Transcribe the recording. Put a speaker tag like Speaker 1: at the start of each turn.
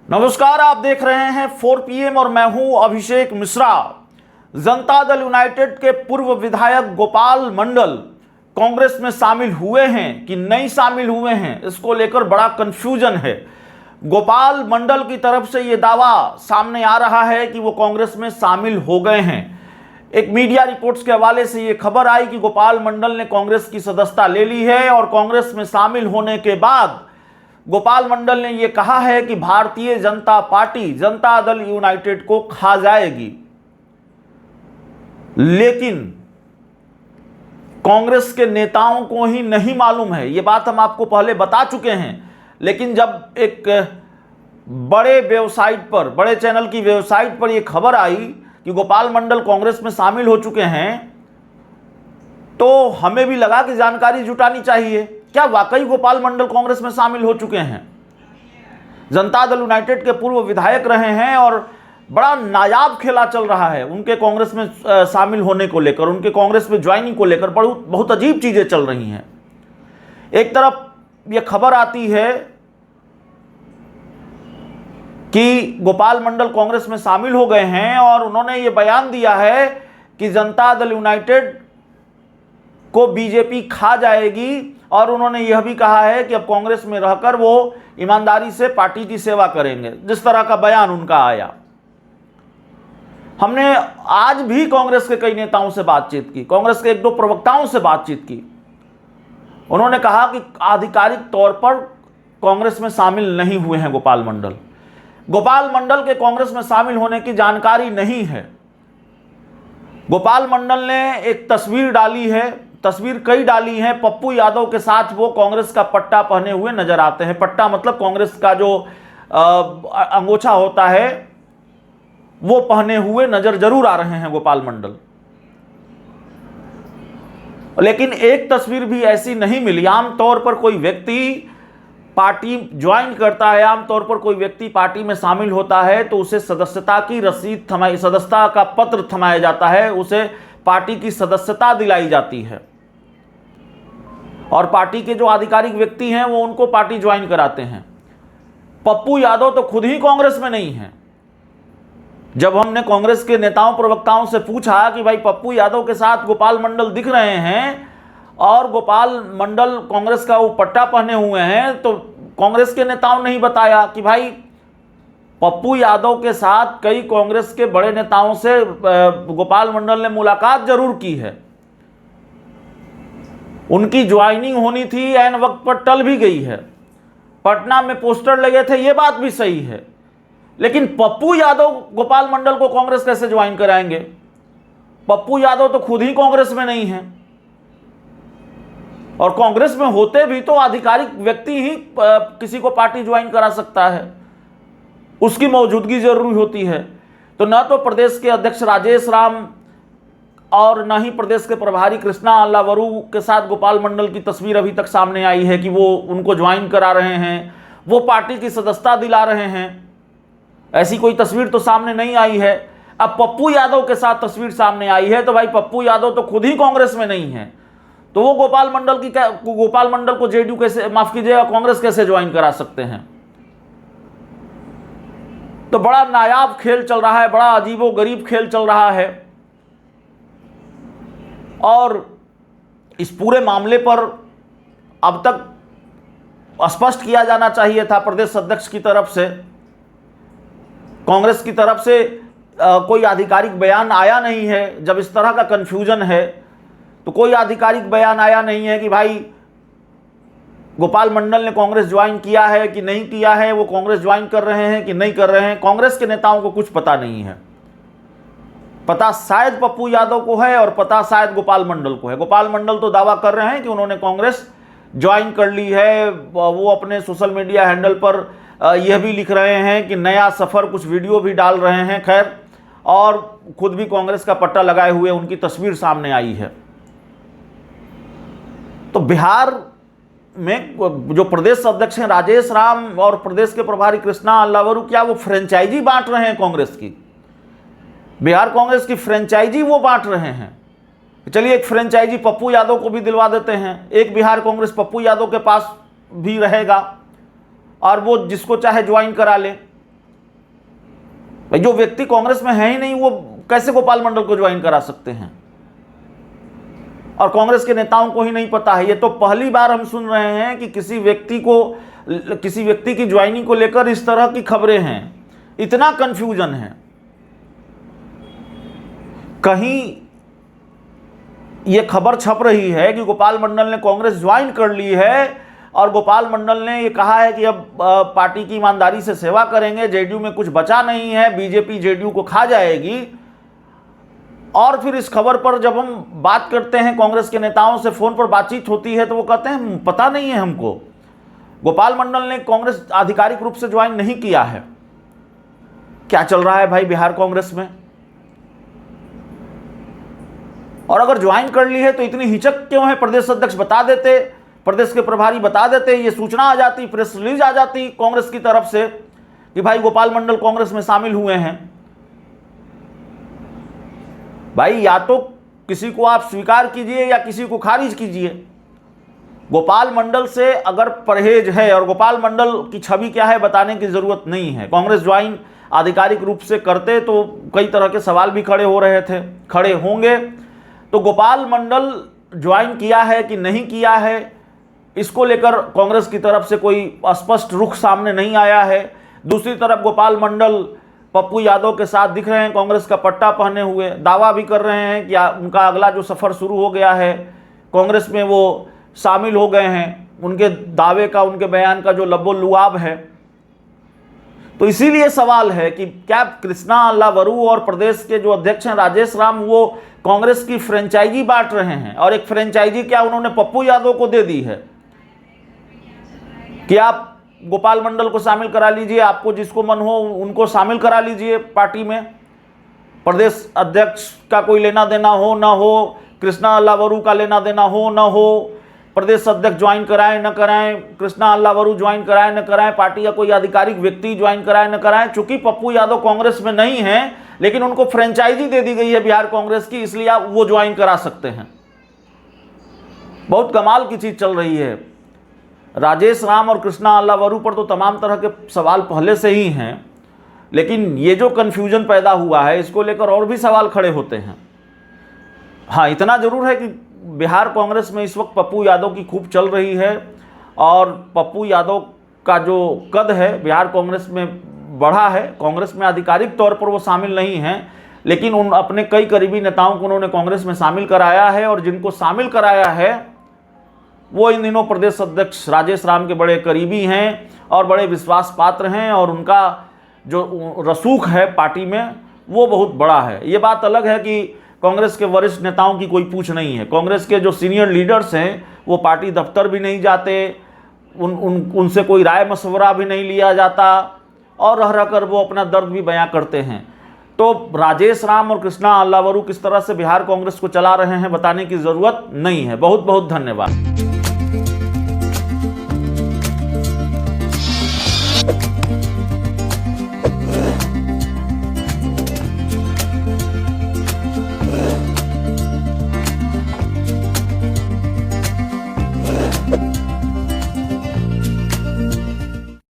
Speaker 1: नमस्कार, आप देख रहे हैं 4 PM और मैं हूं अभिषेक मिश्रा। जनता दल यूनाइटेड के पूर्व विधायक गोपाल मंडल कांग्रेस में शामिल हुए हैं कि नहीं शामिल हुए हैं, इसको लेकर बड़ा कंफ्यूजन है। गोपाल मंडल की तरफ से यह दावा सामने आ रहा है कि वो कांग्रेस में शामिल हो गए हैं। एक मीडिया रिपोर्ट्स के हवाले से यह खबर आई कि गोपाल मंडल ने कांग्रेस की सदस्यता ले ली है और कांग्रेस में शामिल होने के बाद गोपाल मंडल ने यह कहा है कि भारतीय जनता पार्टी जनता दल यूनाइटेड को खा जाएगी। लेकिन कांग्रेस के नेताओं को ही नहीं मालूम है, यह बात हम आपको पहले बता चुके हैं। लेकिन जब एक बड़े वेबसाइट पर, बड़े चैनल की वेबसाइट पर यह खबर आई कि गोपाल मंडल कांग्रेस में शामिल हो चुके हैं, तो हमें भी लगा कि जानकारी जुटानी चाहिए। क्या वाकई गोपाल मंडल कांग्रेस में शामिल हो चुके हैं? जनता दल यूनाइटेड के पूर्व विधायक रहे हैं और बड़ा नायाब खेला चल रहा है उनके कांग्रेस में शामिल होने को लेकर, उनके कांग्रेस में ज्वाइनिंग को लेकर बहुत अजीब चीजें चल रही हैं। एक तरफ यह खबर आती है कि गोपाल मंडल कांग्रेस में शामिल हो गए हैं और उन्होंने यह बयान दिया है कि जनता दल यूनाइटेड को बीजेपी खा जाएगी और उन्होंने यह भी कहा है कि अब कांग्रेस में रहकर वो ईमानदारी से पार्टी की सेवा करेंगे। जिस तरह का बयान उनका आया, हमने आज भी कांग्रेस के कई नेताओं से बातचीत की, कांग्रेस के 1-2 प्रवक्ताओं से बातचीत की। उन्होंने कहा कि आधिकारिक तौर पर कांग्रेस में शामिल नहीं हुए हैं गोपाल मंडल। गोपाल मंडल के कांग्रेस में शामिल होने की जानकारी नहीं है। गोपाल मंडल ने एक तस्वीर डाली है, तस्वीर कई डाली हैं, पप्पू यादव के साथ वो कांग्रेस का पट्टा पहने हुए नजर आते हैं। पट्टा मतलब कांग्रेस का जो अंगोछा होता है वो पहने हुए नजर जरूर आ रहे हैं गोपाल मंडल। लेकिन एक तस्वीर भी ऐसी नहीं मिली। आमतौर पर कोई व्यक्ति पार्टी ज्वाइन करता है, आमतौर पर कोई व्यक्ति पार्टी में शामिल होता है तो उसे सदस्यता की रसीद थमाई, सदस्यता का पत्र थमाया जाता है, उसे पार्टी की सदस्यता दिलाई जाती है और पार्टी के जो आधिकारिक व्यक्ति हैं वो उनको पार्टी ज्वाइन कराते हैं। पप्पू यादव तो खुद ही कांग्रेस में नहीं है। जब हमने कांग्रेस के नेताओं प्रवक्ताओं से पूछा कि भाई पप्पू यादव के साथ गोपाल मंडल दिख रहे हैं और गोपाल मंडल कांग्रेस का वो पट्टा पहने हुए हैं, तो कांग्रेस के नेताओं ने ही बताया कि भाई पप्पू यादव के साथ कई कांग्रेस के बड़े नेताओं से गोपाल मंडल ने मुलाकात जरूर की है। उनकी ज्वाइनिंग होनी थी, ऐन वक्त पर टल भी गई है। पटना में पोस्टर लगे थे, यह बात भी सही है। लेकिन पप्पू यादव गोपाल मंडल को कांग्रेस कैसे ज्वाइन कराएंगे? पप्पू यादव तो खुद ही कांग्रेस में नहीं है और कांग्रेस में होते भी तो आधिकारिक व्यक्ति ही किसी को पार्टी ज्वाइन करा सकता है, उसकी मौजूदगी जरूरी होती है। तो न तो प्रदेश के अध्यक्ष राजेश राम और न ही प्रदेश के प्रभारी कृष्णा अल्लावरू के साथ गोपाल मंडल की तस्वीर अभी तक सामने आई है कि वो उनको ज्वाइन करा रहे हैं, वो पार्टी की सदस्यता दिला रहे हैं। ऐसी कोई तस्वीर तो सामने नहीं आई है। अब पप्पू यादव के साथ तस्वीर सामने आई है तो भाई पप्पू यादव तो खुद ही कांग्रेस में नहीं है, तो वो गोपाल मंडल को जेडीयू कैसे, माफ कीजिएगा, कांग्रेस कैसे ज्वाइन करा सकते हैं? तो बड़ा नायाब खेल चल रहा है, बड़ा अजीबोगरीब खेल चल रहा है। और इस पूरे मामले पर अब तक स्पष्ट किया जाना चाहिए था प्रदेश अध्यक्ष की तरफ से। कांग्रेस की तरफ से कोई आधिकारिक बयान आया नहीं है। जब इस तरह का कंफ्यूजन है तो कोई आधिकारिक बयान आया नहीं है कि भाई गोपाल मंडल ने कांग्रेस ज्वाइन किया है कि नहीं किया है, वो कांग्रेस ज्वाइन कर रहे हैं कि नहीं कर रहे हैं। कांग्रेस के नेताओं को कुछ पता नहीं है। पता शायद पप्पू यादव को है और पता शायद गोपाल मंडल को है। गोपाल मंडल तो दावा कर रहे हैं कि उन्होंने कांग्रेस ज्वाइन कर ली है। वो अपने सोशल मीडिया हैंडल पर यह भी लिख रहे हैं कि नया सफर, कुछ वीडियो भी डाल रहे हैं। खैर, और खुद भी कांग्रेस का पट्टा लगाए हुए उनकी तस्वीर सामने आई है। तो बिहार में जो प्रदेश अध्यक्ष हैं राजेश राम और प्रदेश के प्रभारी कृष्णा अल्लावरू, क्या वो फ्रेंचाइजी बांट रहे हैं कांग्रेस की? बिहार कांग्रेस की फ्रेंचाइजी वो बांट रहे हैं। चलिए एक फ्रेंचाइजी पप्पू यादव को भी दिलवा देते हैं, एक बिहार कांग्रेस पप्पू यादव के पास भी रहेगा और वो जिसको चाहे ज्वाइन करा ले। भाई जो व्यक्ति कांग्रेस में है ही नहीं वो कैसे गोपाल मंडल को ज्वाइन करा सकते हैं? और कांग्रेस के नेताओं को ही नहीं पता है। ये तो पहली बार हम सुन रहे हैं कि किसी व्यक्ति की ज्वाइनिंग को लेकर इस तरह की खबरें हैं। इतना कंफ्यूजन है। कहीं ये खबर छप रही है कि गोपाल मंडल ने कांग्रेस ज्वाइन कर ली है और गोपाल मंडल ने ये कहा है कि अब पार्टी की ईमानदारी से सेवा करेंगे, जेडीयू में कुछ बचा नहीं है, बीजेपी जेडीयू को खा जाएगी। और फिर इस खबर पर जब हम बात करते हैं, कांग्रेस के नेताओं से फोन पर बातचीत होती है, तो वो कहते हैं पता नहीं है हमको, गोपाल मंडल ने कांग्रेस आधिकारिक रूप से ज्वाइन नहीं किया है। क्या चल रहा है भाई बिहार कांग्रेस में? और अगर ज्वाइन कर ली है तो इतनी हिचक क्यों है? प्रदेश अध्यक्ष बता देते, प्रदेश के प्रभारी बता देते, ये सूचना आ जाती, प्रेस रिलीज आ जाती कांग्रेस की तरफ से कि भाई गोपाल मंडल कांग्रेस में शामिल हुए हैं। भाई या तो किसी को आप स्वीकार कीजिए या किसी को खारिज कीजिए। गोपाल मंडल से अगर परहेज है, और गोपाल मंडल की छवि क्या है बताने की जरूरत नहीं है। कांग्रेस ज्वाइन आधिकारिक रूप से करते तो कई तरह के सवाल भी खड़े हो रहे थे, खड़े होंगे। तो गोपाल मंडल ज्वाइन किया है कि नहीं किया है, इसको लेकर कांग्रेस की तरफ से कोई स्पष्ट रुख सामने नहीं आया है। दूसरी तरफ गोपाल मंडल पप्पू यादव के साथ दिख रहे हैं, कांग्रेस का पट्टा पहने हुए, दावा भी कर रहे हैं कि उनका अगला जो सफ़र शुरू हो गया है, कांग्रेस में वो शामिल हो गए हैं। उनके दावे का, उनके बयान का जो लबो-लुआब है। तो इसीलिए सवाल है कि क्या कृष्णा अल्लावरू और प्रदेश के जो अध्यक्ष हैं राजेश राम, वो कांग्रेस की फ्रेंचाइजी बांट रहे हैं? और एक फ्रेंचाइजी क्या उन्होंने पप्पू यादव को दे दी है कि आप गोपाल मंडल को शामिल करा लीजिए, आपको जिसको मन हो उनको शामिल करा लीजिए पार्टी में। प्रदेश अध्यक्ष का कोई लेना देना हो ना हो, कृष्णा अल्लावरू का लेना देना हो ना हो, प्रदेश अध्यक्ष ज्वाइन कराएं न कराएं, कृष्णा अल्लावरू ज्वाइन कराएं न कराएं, पार्टी का कोई आधिकारिक व्यक्ति ज्वाइन कराएं न कराएं। चूंकि पप्पू यादव कांग्रेस में नहीं है, लेकिन उनको फ्रेंचाइजी दे दी गई है बिहार कांग्रेस की, इसलिए आप वो ज्वाइन करा सकते हैं। बहुत कमाल की चीज चल रही है। राजेश राम और कृष्णा अल्लावरू पर तो तमाम तरह के सवाल पहले से ही हैं, लेकिन ये जो कन्फ्यूजन पैदा हुआ है, इसको लेकर और भी सवाल खड़े होते हैं। हाँ, इतना जरूर है कि बिहार कांग्रेस में इस वक्त पप्पू यादव की खूब चल रही है, और पप्पू यादव का जो कद है बिहार कांग्रेस में बढ़ा है। कांग्रेस में आधिकारिक तौर पर वो शामिल नहीं हैं, लेकिन उन अपने कई करीबी नेताओं को उन्होंने कांग्रेस में शामिल कराया है, और जिनको शामिल कराया है वो इन दिनों प्रदेश अध्यक्ष राजेश राम के बड़े करीबी हैं और बड़े विश्वास पात्र हैं, और उनका जो रसूख है पार्टी में वो बहुत बड़ा है। ये बात अलग है कि कांग्रेस के वरिष्ठ नेताओं की कोई पूछ नहीं है। कांग्रेस के जो सीनियर लीडर्स हैं वो पार्टी दफ्तर भी नहीं जाते, उनसे कोई राय मशवरा भी नहीं लिया जाता, और रह कर वो अपना दर्द भी बयां करते हैं। तो राजेश राम और कृष्णा अल्लावरू किस तरह से बिहार कांग्रेस को चला रहे हैं बताने की ज़रूरत नहीं है। बहुत बहुत धन्यवाद।